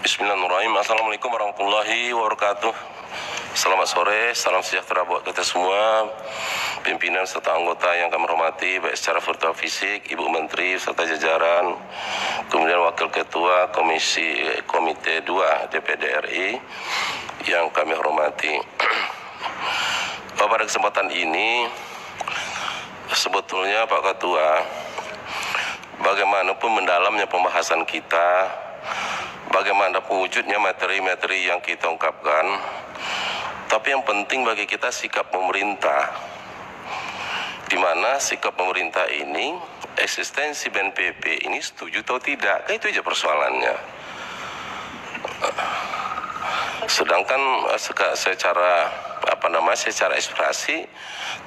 Bismillahirrahmanirrahim. Assalamualaikum warahmatullahi wabarakatuh. Selamat sore, salam sejahtera buat kita semua, pimpinan serta anggota yang kami hormati, baik secara virtual fisik, Ibu Menteri serta jajaran, kemudian Wakil Ketua Komite 2 DPD RI yang kami hormati. Pada kesempatan ini, sebetulnya Pak Ketua, bagaimanapun mendalamnya pembahasan kita, bagaimanapun wujudnya materi-materi yang kita ungkapkan, tapi yang penting bagi kita sikap pemerintah, di mana sikap pemerintah ini, eksistensi BNPB ini setuju atau tidak, itu aja persoalannya. Sedangkan secara ekspresi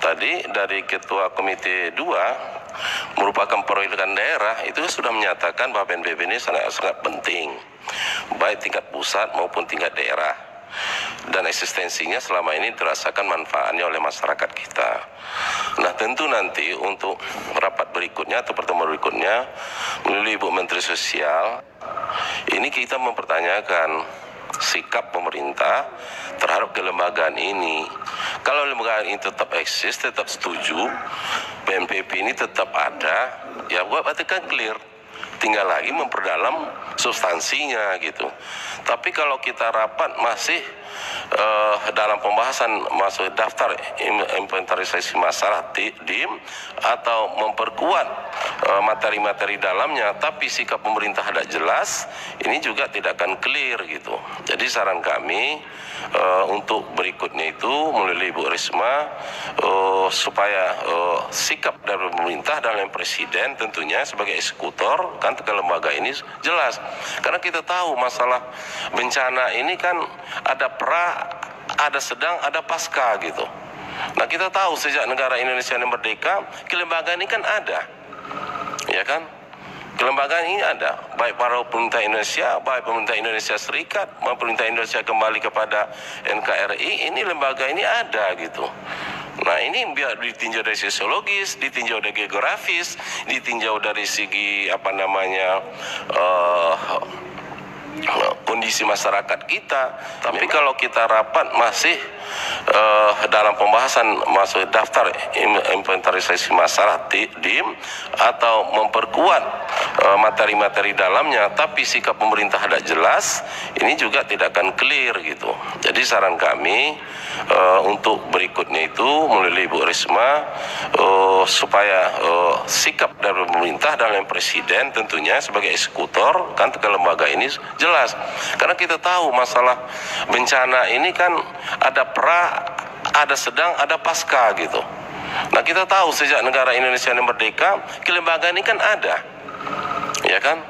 tadi dari Ketua Komite 2 merupakan perwakilan daerah itu sudah menyatakan bahwa BNPB ini sangat penting, baik tingkat pusat maupun tingkat daerah, dan eksistensinya selama ini dirasakan manfaatnya oleh masyarakat kita. Nah, tentu nanti untuk rapat berikutnya atau pertemuan berikutnya melalui Ibu Menteri Sosial ini kita mempertanyakan sikap pemerintah terhadap kelembagaan ini. Kalau lembagaan ini tetap eksis, tetap setuju, BNPB ini tetap ada, ya berarti kan clear. Tinggal lagi memperdalam substansinya gitu. Tapi kalau kita rapat masih dalam pembahasan masuk daftar inventarisasi masalah DIM atau memperkuat materi-materi dalamnya, tapi sikap pemerintah tidak jelas, ini juga tidak akan clear gitu. Jadi saran kami untuk berikutnya itu melalui Ibu Risma supaya sikap dari pemerintah dan presiden tentunya sebagai eksekutor kan ke lembaga ini jelas. Karena kita tahu masalah bencana ini kan ada pra, ada sedang, ada pasca gitu. Nah, kita tahu sejak negara Indonesia ini merdeka, kelembagaan ini kan ada, ya kan? Kelembagaan ini ada, baik para pemerintah Indonesia, baik pemerintah Indonesia Serikat, maupun pemerintah Indonesia kembali kepada NKRI, ini lembaga ini ada gitu. Nah, ini biar ditinjau dari sosiologis, ditinjau dari geografis, ditinjau dari segi kondisi masyarakat kita. Tapi kalau kita rapat masih dalam pembahasan masuk daftar inventarisasi masalah DIM atau memperkuat materi-materi dalamnya, tapi sikap pemerintah tidak jelas, ini juga tidak akan clear gitu. Jadi saran kami untuk berikutnya itu melalui Ibu Risma supaya sikap dari pemerintah dan presiden tentunya sebagai eksekutor kan ke lembaga ini jelas. Karena kita tahu masalah bencana ini kan ada pra, ada sedang, ada pasca gitu. Nah, kita tahu sejak negara Indonesia ini merdeka, kelembagaan ini kan ada, ya kan?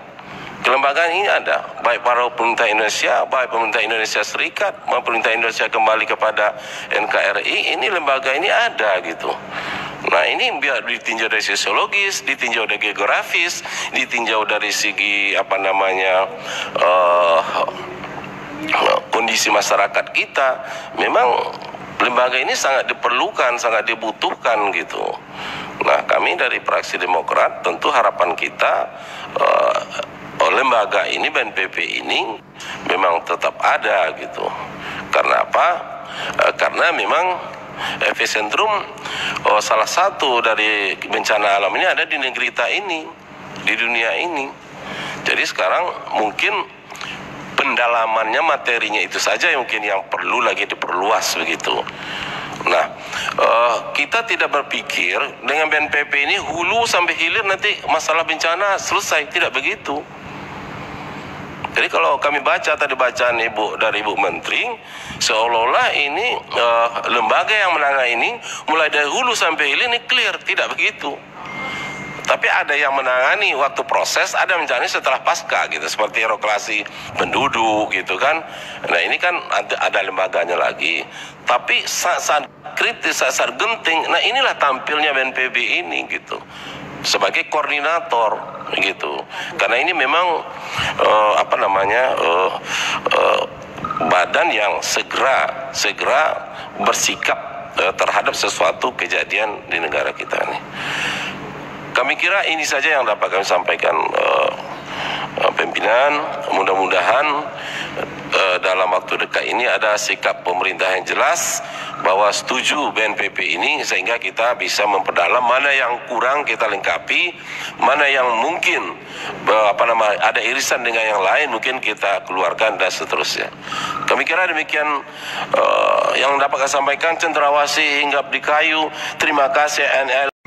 Kelembagaan ini ada, baik para pemerintah Indonesia, baik pemerintah Indonesia Serikat, maupun pemerintah Indonesia kembali kepada NKRI, ini lembaga ini ada gitu. Nah, ini biar ditinjau dari sosiologis, ditinjau dari geografis, ditinjau dari segi kondisi masyarakat kita, memang lembaga ini sangat diperlukan, sangat dibutuhkan gitu. Nah, kami dari Fraksi Demokrat tentu harapan kita lembaga ini, BNPB ini memang tetap ada gitu. Karena apa? Karena memang epicentrum salah satu dari bencana alam ini ada di negeri kita ini, di dunia ini. Jadi sekarang mungkin pendalamannya, materinya itu saja yang mungkin yang perlu lagi diperluas begitu. Nah, kita tidak berpikir dengan BNPB ini hulu sampai hilir nanti masalah bencana selesai, tidak begitu. Jadi kalau kami baca tadi bacaan dari Ibu Menteri, seolah-olah ini lembaga yang menangani ini mulai dari hulu sampai hilir ini clear, tidak begitu. Tapi ada yang menangani waktu proses, ada menjalani setelah pasca gitu, seperti relokasi penduduk gitu kan. Nah, ini kan ada lembaganya lagi. Tapi saat kritis, saat genting, nah inilah tampilnya BNPB ini gitu, sebagai koordinator gitu. Karena ini memang badan yang segera bersikap terhadap sesuatu kejadian di negara kita ini. Kami kira ini saja yang dapat kami sampaikan pimpinan pimpinan, mudah-mudahan dalam waktu dekat ini ada sikap pemerintah yang jelas bahwa setuju BNPB ini, sehingga kita bisa memperdalam mana yang kurang kita lengkapi, mana yang mungkin ada irisan dengan yang lain mungkin kita keluarkan dan seterusnya. Kami kira demikian yang dapat saya sampaikan. Cendrawasih hinggap di kayu. Terima kasih NL.